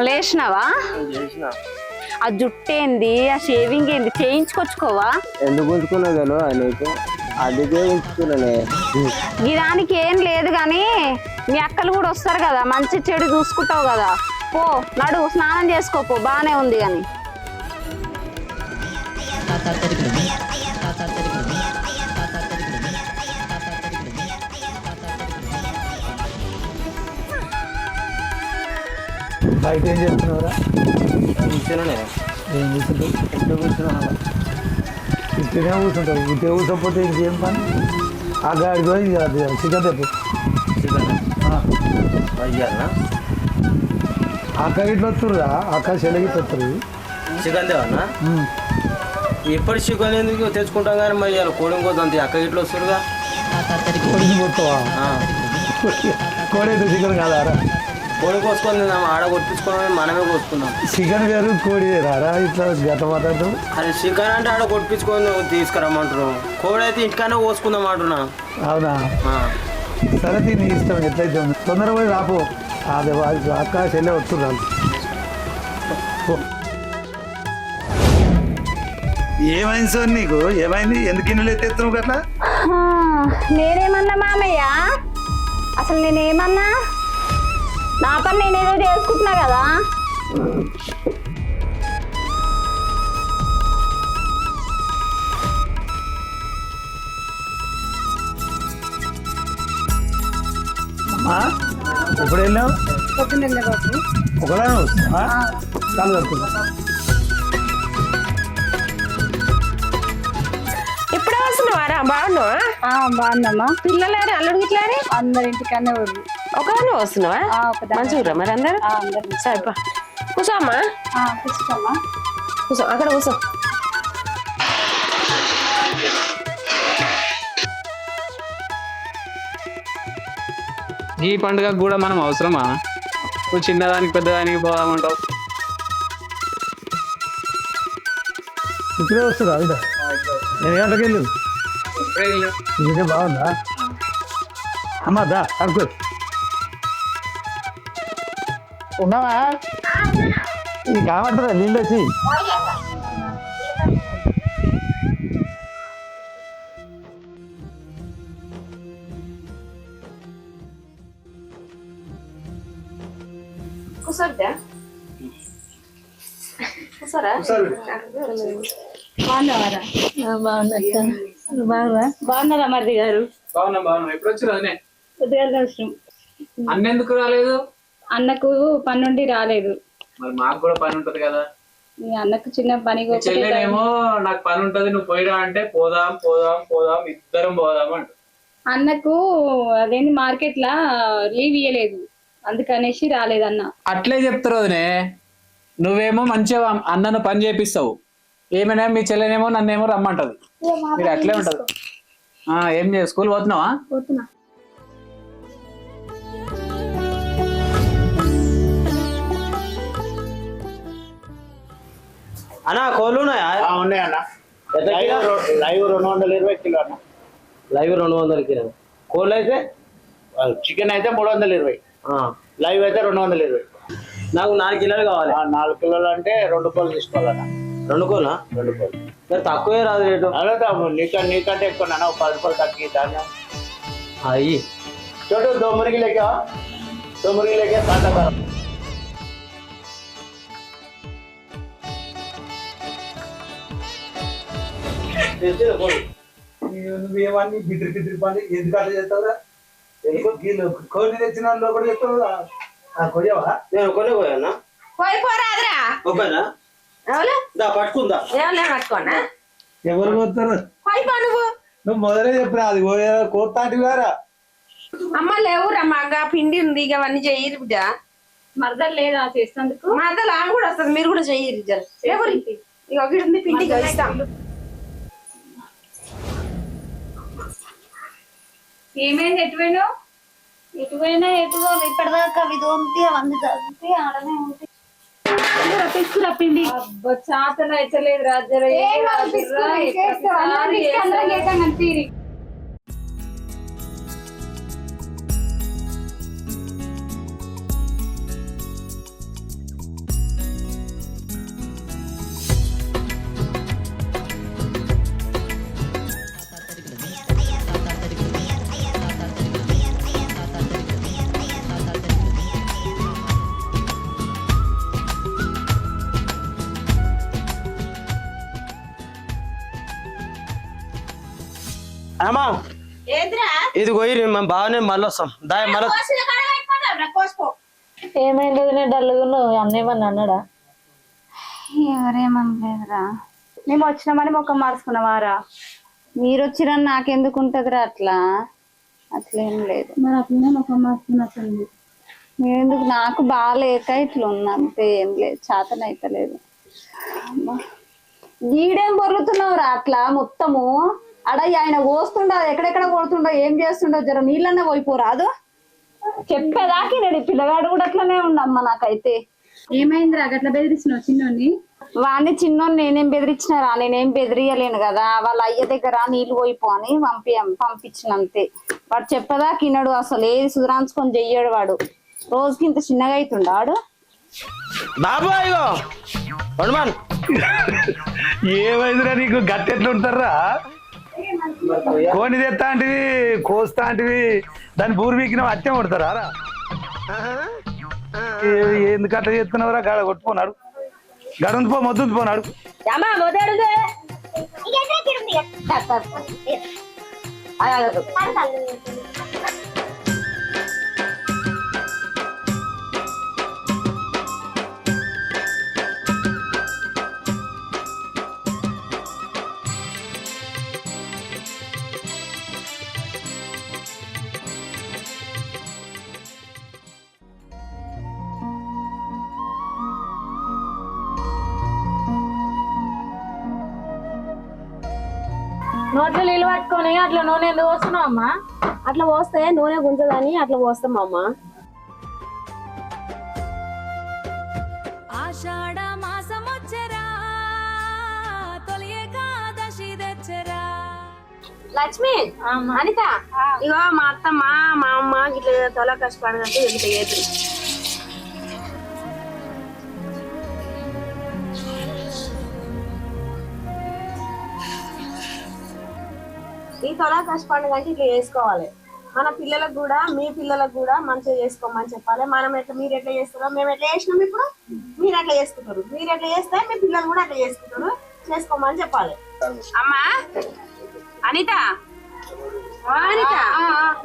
లేచినావా? ఆ జుట్టు ఏంది, ఆ షేవింగ్ ఏంది, చేయించుకొచ్చుకోవా? ఎందుకు ఉంచుకున్నా నీకు అందుకే ఉంచుకున్నానే. గిరానికి ఏం లేదు కానీ మీ అక్కలు కూడా వస్తారు కదా, మంచి చెడు చూసుకుంటావు కదా. పో నడు, స్నానం చేసుకోపో, బానే ఉంది కానీ. బయట ఏం చేస్తున్నావురా? కూర్చున్నానే. ఏం కూర్చుంటావు? ఎప్పుడు కూర్చున్నా ఇట్లనే కూర్చుంటావు. ఇట్టే కూర్చోకపోతే ఇంకేం పని? ఆ గాడి పోయి చికెన్ తెప్పు. అక్క ఇట్లా వస్తుర్రా, అక్క చెల్లగిట్లా వస్తారు. చికెన్ దేవన్నా ఎప్పటి చికెన్ ఎందుకు తెచ్చుకుంటాం కానీ మరి ఇలా కోడిని కోసం అంతే అక్క ఇట్లా వస్తురుగా. కోడిని కొత్తవా? కోడి అయితే చికెన్ కాదారా? కోడి కోసుకొని ఆడ కొట్టించుకోవడం మనమే కోసుకుందాం. చికెన్ వేరు కోడి వేరారా? ఇట్లా గత మాట్లాడుతూ. అరే చికెన్ అంటే ఆడ కొట్టించుకొని తీసుకురమ్మంటారు, కోడి అయితే ఇంటికైనా కోసుకుందాం అంటున్నా. అవునా? సరే తిని ఇష్టం ఎట్లయితే ఉంది. తొందరగా పోయి రాపో. అదే అక్క చెల్లె వస్తున్నారు. ఏమైంది సార్ నీకు? ఏమైంది? ఎందుకు ఇన్నెలు ఎత్తేస్తున్నావు అట్లా? నేనేమన్నా మామయ్య? అసలు నేనేమన్నా? నా పని నేనేదో చేసుకుంటున్నా కదా. అమ్మా ఎప్పుడు వెళ్ళావు? పొద్దున్న ఒకదాని వస్తున్నా కాలు కడుతున్నా. ఇప్పుడే వస్తున్నావారా? బాగున్నావా? బాగుందమ్మా. పిల్లలేని అల్లుడు గిట్లాని అందరింటికన్నా ఊరు. ఒకదాని వస్తున్నావా? మంచిగా మరి అందరు సరిపా. కూర్చోమ్మా, కూర్చోమ్మా. కూర్చో, అక్కడ కూర్చో. ఈ పండుగకు కూడా మనం అవసరమా? నువ్వు చిన్నదానికి పెద్దదానికి పోదామంటావు. ఇప్పుడే వస్తుందా? ఇదే నేను గంటకి వెళ్ళు. ఇదే బాగుందా అమ్మా? దా అడుకో. ఉన్నావా? ఇది కామంటారా నీళ్ళు వచ్చి? బాగున్నారా మరిది గారు? బాగున్నా బాగున్నా. ఎప్పుడు వచ్చి రానే? అన్న ఎందుకు రాలేదు? అన్నకు పని నుండి రాలేదు. మరి మాకు కూడా పని ఉంటది కదా. అన్నకు చిన్న పని. చెల్లెనేమో నాకు పని ఉంటది నువ్వు పోయిరా అంటే పోదాం పోదాం పోదాం ఇద్దరం పోదాం అంట. అన్నకు అదేంటి మార్కెట్ లా లీవ్ ఇయ్యలేదు, అందుకనేసి రాలేదన్న. అట్లే చెప్తారు వదినే. నువ్వేమో మంచిగా అన్నను పని చేపిస్తావు, ఏమైనా మీ చెల్లెనేమో నన్నేమో రమ్మంటది. మీరు అట్లే ఉంటది. ఏం చేయ స్కూల్ పోతున్నావా? పోతున్నా. అన్నా కోళ్ళు ఉన్నాయా? ఉన్నాయన్న. లైవ్ 220 కిలో అన్న. Live 200 kilo. కోళ్ళు అయితే చికెన్ అయితే 320, లైవ్ అయితే 220. నాకు 4 కిలోలు కావాలి. 4 కిలోలు అంటే 2 కోళ్ళు తీసుకోవాలన్న. 2 కోళ్ళా? 2 కోళ్ళు మరి తక్కువే రాదు రేటు. నీకంటే ఎక్కువ నాన్న, 10 రూపాయలు తగ్గి ధాన్యం అయ్యి చోటు. 2 మురిగి లేక 2 మురిగి లేక తాట. నువ్వేమన్నీ బిడ్రి బిడ్రి పని ఎందుకు అట్లా చేస్తావురా? కోడి తెచ్చిన వాళ్ళు కూడా చెప్తావు. కొయ్యవా? నేను కొనే పోయానా? పోయిపోరాదురా. ఓకేనా? పట్టుకుందా? పట్టుకోనా? ఎవరు పోతారు? పోయిపో నువ్వు. నువ్వు మొదలే చెప్పరా, అది కోతాంటివి గారా? అమ్మ లేవురా, మాగా పిండి ఉంది, ఇక అవన్నీ చెయ్యరు బిడ్డ. మరదలు లేదా చేసినందుకు? మరదలు ఆమె కూడా వస్తుంది, మీరు కూడా చెయ్యరు. ఇక ఒకటి ఉంది పిండి ఇస్తాం. ఏమైంది? ఎటువైనావు? ఎటువైనా ఎటుకోవాలి. ఇప్పటిదాకా విధి అవన్నీ చదివితే ఆడనే ఉంది. తీసుకురా పిండి. చాతన ఎచ్చలేదు రాజర. అమ్మా ఇది పోయి మేము బాగానే మళ్ళీ వస్తాం దాని మళ్ళీ ఏమైంది నేను డల్లుగా అన్నేమన్నా అన్నాడా? ఎవరేమనలేదురా. మేము వచ్చినామని మొక్క మార్చుకున్నావారా? మీరు వచ్చిరని నాకెందుకు ఉంటదిరా అట్లా? అట్లేం లేదు. మరి అట్లనే మొక్క మార్చుకున్నట్టుంది. ఎందుకు నాకు బాగాలేక ఇట్లా ఉన్నా అంతే, ఏం లేదు, చేతన అయితలేదు. ఈడేం బొర్రుతున్నావురా అట్లా మొత్తము? అడ ఆయన కోస్తుండో ఎక్కడెక్కడ కొడుతుండో ఏం చేస్తుండో జర నీళ్ళన్నా పోయిపోరాదు. చెప్పేదాకి నేను పిల్లగాడు కూడా అట్లనే ఉండమ్మా. నాకైతే ఏమైందిరా గట్ల బెదిరిస్తున్నావు చిన్నోని? వాడిని చిన్నోని నేనేం బెదిరించినారా? నేనేం బెదిరియలేను కదా. వాళ్ళ అయ్య దగ్గర నీళ్ళు పోయిపో అని పంపించిన అంతే. వాడు చెప్పేదాకి వినడు, అసలు ఏది సుధరాంచుకొని చెయ్యడు వాడు. రోజుకి ఇంత చిన్నగా అవుతుండాడు. బాబు అయ్యో హనుమాన్ ఏమైందిరా నీకు గట్టి ఎట్లా ఉంటారా? కోని తెస్తా అంటివి, కోస్తా అంటివి, దాన్ని బూరిబీకిన అత్యం కొడతారా? ఎందుకు అట్లా చేస్తున్నావురా? గడ కొట్టుకున్నాడు, గడుంది పో, మొద్దు పోనాడు. నోట్లో నీళ్ళు పట్టుకొని అట్లా నూనె ఎందుకు పోస్తున్నావు అమ్మా? అట్లా పోస్తే నూనె గుంజదని అట్లా పోస్తాం అమ్మ. ఆషాఢ మాసమొచ్చరా తొలి ఏకాదశి తెచ్చరా. లక్ష్మి, అనిత, ఇగో మా అత్తమ్మ మా అమ్మ ఇట్లా తొల కష్టపడదంటే ఇట్లా చేతులు ఈ తొలా కష్టపడిన కంటే ఇట్లా చేసుకోవాలి. మన పిల్లలకు కూడా మీ పిల్లలకు కూడా మంచిగా చేసుకోమని చెప్పాలి. మనం ఎట్లా మీరు ఎట్లా చేస్తారో మేము ఎట్లా చేసినాం, ఇప్పుడు మీరు ఎట్లా చేసుకుంటారు, మీరు ఎట్లా చేస్తే మీ పిల్లలు కూడా అట్లా చేసుకుంటారు, చేసుకోమని చెప్పాలి. అమ్మా అనిత, అనిత,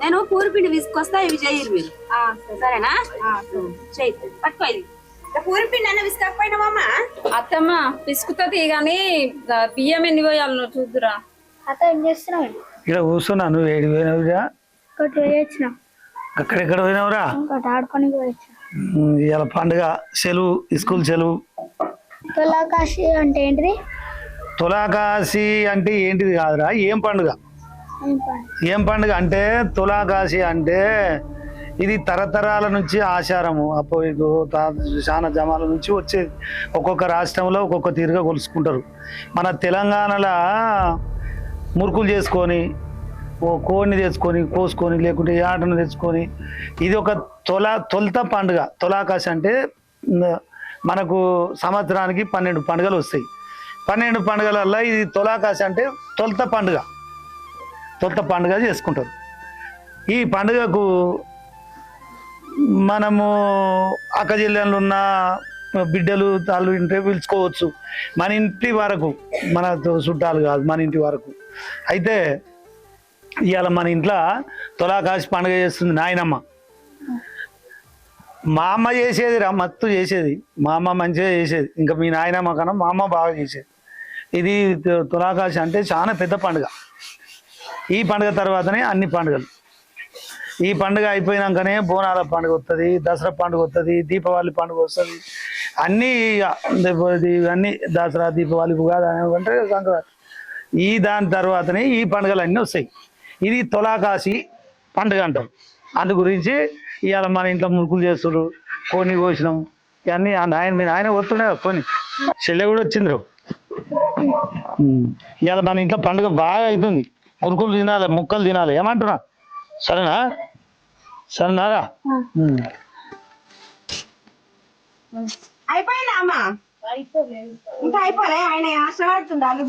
నేను పూరిపిండి తీసుకొస్తా, ఇవి చెయ్యరు మీరు, సరేనా? చెయ్యి పట్టుకో. ఇది పూరిపిండి అన్న విసుకపోయినావమ్మా? అత్తమ్మ పిసుకుతుంది కానీ బియ్యం ఎన్ని పోయాలను చూద్దురా. ఇక్కడ కూర్చున్నా, నువ్వు ఏడు పోయినావురా? అక్కడెక్కడ పోయినావురా? ఇవాళ పండుగ, సెలవు, స్కూల్ సెలవు. తులాకాశి అంటే ఏంటిది? తులాకాశి అంటే ఏంటిది కాదురా, ఏం పండుగ? ఏం పండుగ అంటే తులాకాశి అంటే ఇది తరతరాల నుంచి ఆచారము. అప్పుడు చాలా జమాల నుంచి వచ్చేది. ఒక్కొక్క రాష్ట్రంలో ఒక్కొక్క తీరుగా కొలుసుకుంటారు. మన తెలంగాణలో మురుకులు చేసుకొని, ఓ కోడిని తెచ్చుకొని కోసుకొని, లేకుంటే ఆటను తెచ్చుకొని, ఇది ఒక తొలత పండుగ. తులాకాశి అంటే మనకు సంవత్సరానికి 12 పండుగలు వస్తాయి. 12 పండుగలల్లో ఇది తులాకాశి అంటే తొలత పండుగ. తొలత పండుగ చేసుకుంటారు. ఈ పండుగకు మనము అక్క చెల్లెళ్ళు ఉన్న బిడ్డలు తాళ్ళు ఇంటే పిలుచుకోవచ్చు. మన ఇంటి వరకు, మన చుట్టాలు కాదు, మన ఇంటి వరకు. అయితే ఇవాళ మన ఇంట్లో తులాకాశి పండుగ చేస్తుంది నాయనమ్మ. మా అమ్మ చేసేది రా, మత్తు చేసేది. మా అమ్మ మంచిగా చేసేది. ఇంకా మీ నాయనమ్మ కన్నా మా అమ్మ బాగా చేసేది. ఇది తులాకాశి అంటే చాలా పెద్ద పండుగ. ఈ పండుగ తర్వాతనే అన్ని పండుగలు. ఈ పండుగ అయిపోయినాకనే బోనాల పండుగ వస్తుంది, దసరా పండుగ వస్తుంది, దీపావళి పండుగ వస్తుంది. అన్నీ అన్నీ దసరా, దీపావళి, ఉగాది అంటే సంక్రాంతి. దాని తర్వాతనే ఈ పండుగలు అన్నీ వస్తాయి. ఇది తులాకాశి పండుగ అంటారు. అందు గురించి ఇవాళ మన ఇంట్లో మురుకులు చేస్తున్నారు, కోని కోసినాం. ఇవన్నీ మీ ఆయన వస్తుండే కొని చెల్లె కూడా వచ్చిండ్రు. ఇవాళ మన ఇంట్లో పండుగ బాగా అవుతుంది. మురుకులు తినాలి, ముక్కలు తినాలి. ఏమంటున్నా? సరేనా? సరేనారా? అయిపోయిందా అమ్మా? ఇంకా అయిపోలే, ఆయన ఆశపడుతుండాలి.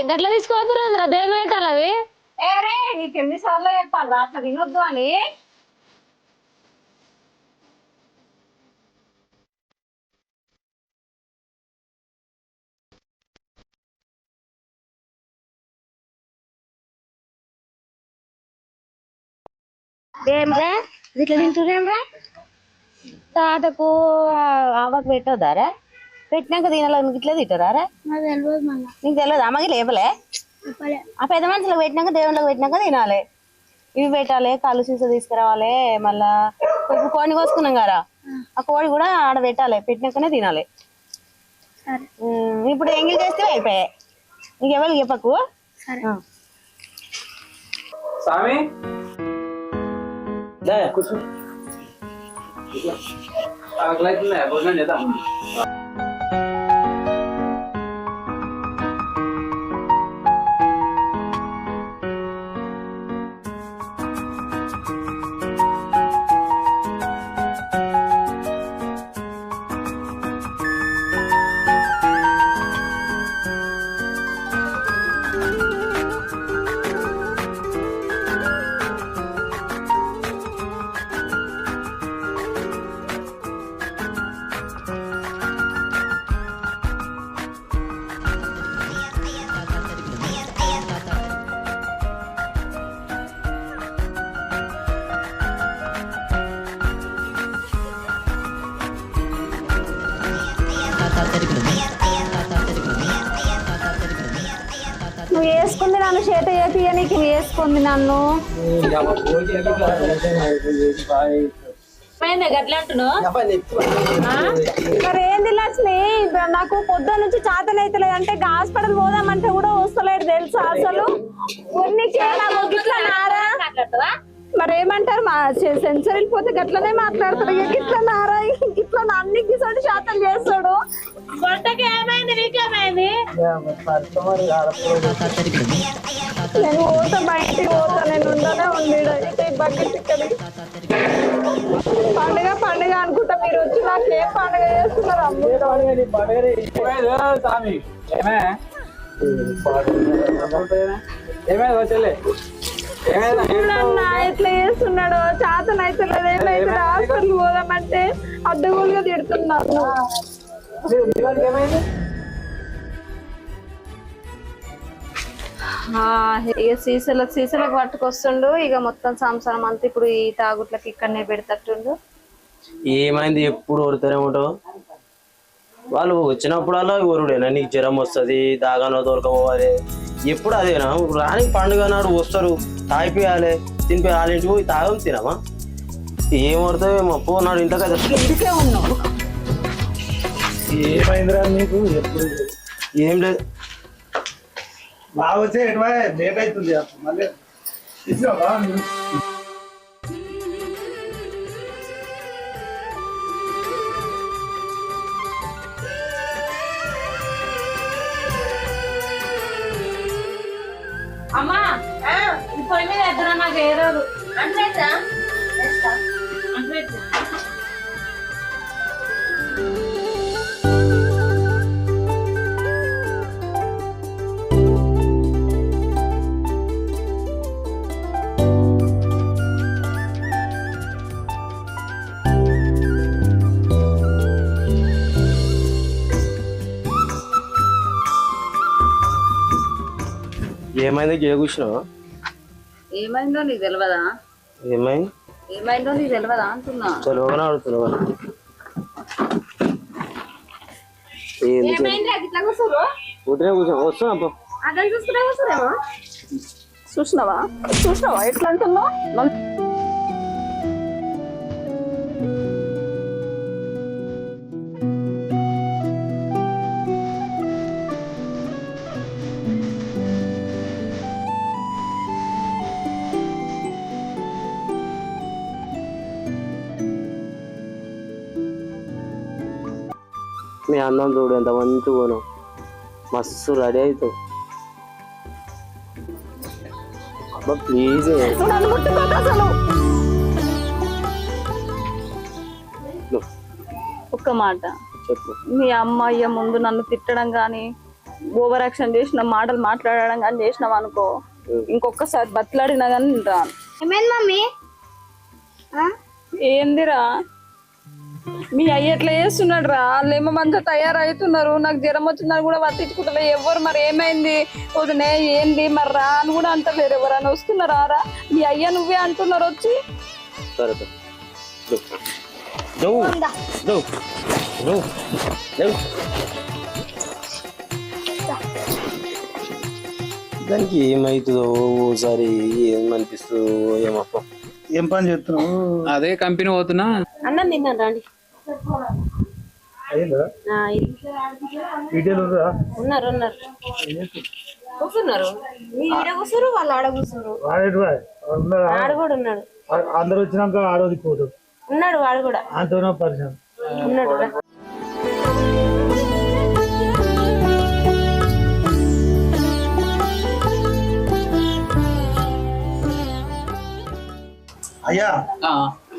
గట్ల తీసుకోవద్దు, దేవుడు పెట్టాలి అవి. నీకు ఎన్నిసార్లు చెప్పాలి అట్లా తినొద్దు అని? ఏమ్రా ఇట్లా తింటున్నామ్రా తాతకు ఆవకు పెట్టొద్దారా పెట్టినాక తినాలి నీకు ఇట్లా తింటారా నీకు తెలియదు అమ్మకి లేపలే ఆ పెద్ద మనుషులకు పెట్టినాక దేవుళ్ళకి పెట్టినాక తినాలి ఇవి పెట్టాలి కళ్ళు సీస తీసుకురావాలి మళ్ళా ఇప్పుడు కోడిని కోసుకున్నాం కదా ఆ కోడి కూడా ఆడ పెట్టాలి పెట్టినాకనే తినాలి ఇప్పుడు ఎంగిల్ చేస్తే అయిపోయాయి నీకెవరికి చెప్పకు స్వామి కూర్చో ఆకలైతుందా భోజనం చేద్దాం నువ్వు వేసుకుంది నన్ను చేత చేపియనికి నువ్వు వేసుకుంది నన్ను గట్లా అంటున్నావు మరి ఏంది లక్ష్మి నాకు పొద్దున్న నుంచి చాతనైతలేదు అంటే హాస్పిటల్ పోదామంటే కూడా వస్తలేడు తెలుసా అసలు గిట్లా నారా మరి ఏమంటారు మా సెన్సరీలు పోతే గట్లనే మాట్లాడతాడు గిట్లా నారా గిట్లా అన్ని గిసోటి శాతం చేస్తాడు వంటకి ఏమైంది నీకేమైంది నేను పోతా బయటికి పోతా నేను ఉండనే ఉంది బకెట్ ఇక్కడి పండుగ పండుగ అనుకుంటా మీరు వచ్చి నాకు ఏం పండుగ చేస్తున్నారు స్వామి ఏమైంది చూడన్నా ఎట్లా చేస్తున్నాడు చాతనైతే లేదు ఏమైతే హాస్పిటల్ పోదామంటే అడ్డగోలుగా తిడుతున్నాను ఇక సీసలకు పట్టుకొస్తుండు ఇక మొత్తం సంసారం అంతా ఇప్పుడు ఈ తాగుట్లకి ఇక్కడనే పెడతట్టుండు ఏమైంది ఎప్పుడు ఓరుతూనే ఉంటావు వాళ్ళు వచ్చినప్పుడల్లా ఊరుడేనా నీకు జ్వరం వస్తుంది దాగానో దొరకపోవాలి ఎప్పుడు అదేనా రాని పండుగ నాడు వస్తారు తాగిపోయాలి తినిపోయాలి ఇంటికి పోయి తాగం తినమా ఏం పడుతావేమో పో నాడు ఇంట్లో కదా ఉన్నావు ఏమైందిరా నీకు ఎప్పుడు ఏం లేదు బాగా వచ్చే లేట్ అవుతుంది మళ్ళీ అమ్మా పొయ్యి మీద ఎదురా నాకు ఏరోదు అంటే ఏమైంది గిడ కూర్చున్నావా ఏమైందో నీకు తెలియదా ఏమైంది ఏమైందో నీకు తెలియదా అంటున్నా చదువుగానే ఆడుతున్నావా పుట్టిన కూర్చో వస్తున్నా చూసినావా ఎట్లా అంటున్నావు మీ అందం చూడు ఎంత మంచిగా మస్తు రెడీ అవుతావు ప్లీజ్ ఒక్క మాట చెప్పు మీ అమ్మాయి ముందు నన్ను తిట్టడం గాని ఓవర్ యాక్షన్ చేసిన మాటలు మాట్లాడడం కానీ చేసినావు అనుకో ఇంకొకసారి బతిలాడినా కానీ రాను ఏమైంది మమ్మీ ఏందిరా మీ అయ్య ఎట్లా చేస్తున్నాడు రా? వాళ్ళేమో మంచిగా తయారవుతున్నారు, నాకు జ్వరం వచ్చిందని కూడా పట్టించుకుంటలే ఎవరు. మరి ఏమైంది వదినే, ఏంది మరి రా అని కూడా అంటలేరు. ఎవరైనా వస్తున్నారా రా? మీ అయ్య నువ్వే అంటున్నారు వచ్చి. సరే నువ్వు దానికి ఏమవుతుందో ఓసారి ఏమనిపిస్తుందో ఏమప్ప. ఏం పని చేస్తున్నావు? అదే కంపెనీ పోతున్నా. అన్నం తిన్నాను రండి. అయిందా? ఉన్నారు కూర్చున్నారు. మీ ఈడ కూర్చురు, వాళ్ళు ఆడ కూర్చురు. ఆడు కూడా ఉన్నాడు. అందరు వచ్చినాక ఆడోది పోదు ఉన్నాడు వాడు కూడా. అంతనో పరిచయం ఉన్నాడు. అయ్యా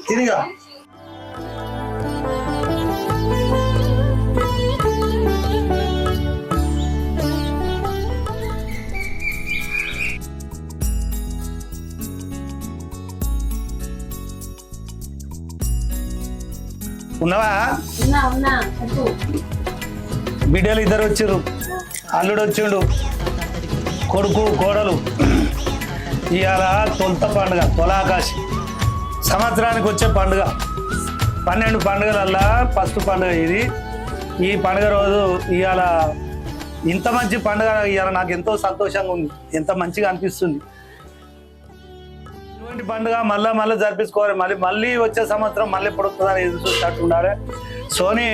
తిరిగా ఉన్నావా? బిడ్డలు ఇద్దరు వచ్చిర్రు, అల్లుడు వచ్చిండు, కొడుకు కోడలు. ఇవాళ తొలుత పండుగ, తొలాకాశి. సంవత్సరానికి వచ్చే పండుగ. 12 పండుగలల్లా ఫస్ట్ పండుగ ఇది. ఈ పండుగ రోజు ఇవాళ ఇంత మంచి పండుగ ఇవాళ నాకు ఎంతో సంతోషంగా ఉంది, ఎంత మంచిగా అనిపిస్తుంది. ఇటువంటి పండుగ మళ్ళీ జరిపించుకోవాలి. మళ్ళీ వచ్చే సంవత్సరం మళ్ళీ ఎప్పుడు వస్తుందని ఎదురు చూసినట్టు ఉండాలి. సోని,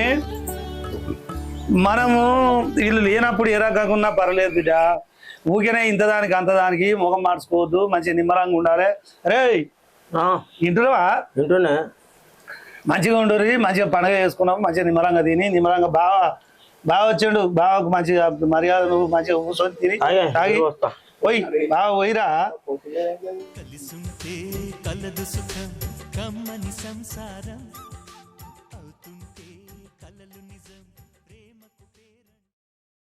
మనము వీళ్ళు లేనప్పుడు ఏ రకంగా పర్లేదు బిడ్డ. ఊరికేనే ఇంతదానికి అంతదానికి ముఖం మార్చుకోవద్దు, మంచి నిమ్మలంగా ఉండాలి. రే ఇంటున్నావా? వింటున్నా. మంచిగా ఉండరు, మంచిగా పండుగ చేసుకున్నాం, మంచిగా నిమ్మలంగా తిని నిమ్మలంగా. బాగా వచ్చిండు, బావకు మంచిగా మర్యాద, నువ్వు మంచిగా కూర్చొని తిని తాగి పోయి బాగా పోయిరా. కలిసుంటే కలదు సుఖం కమ్మని సంసారం.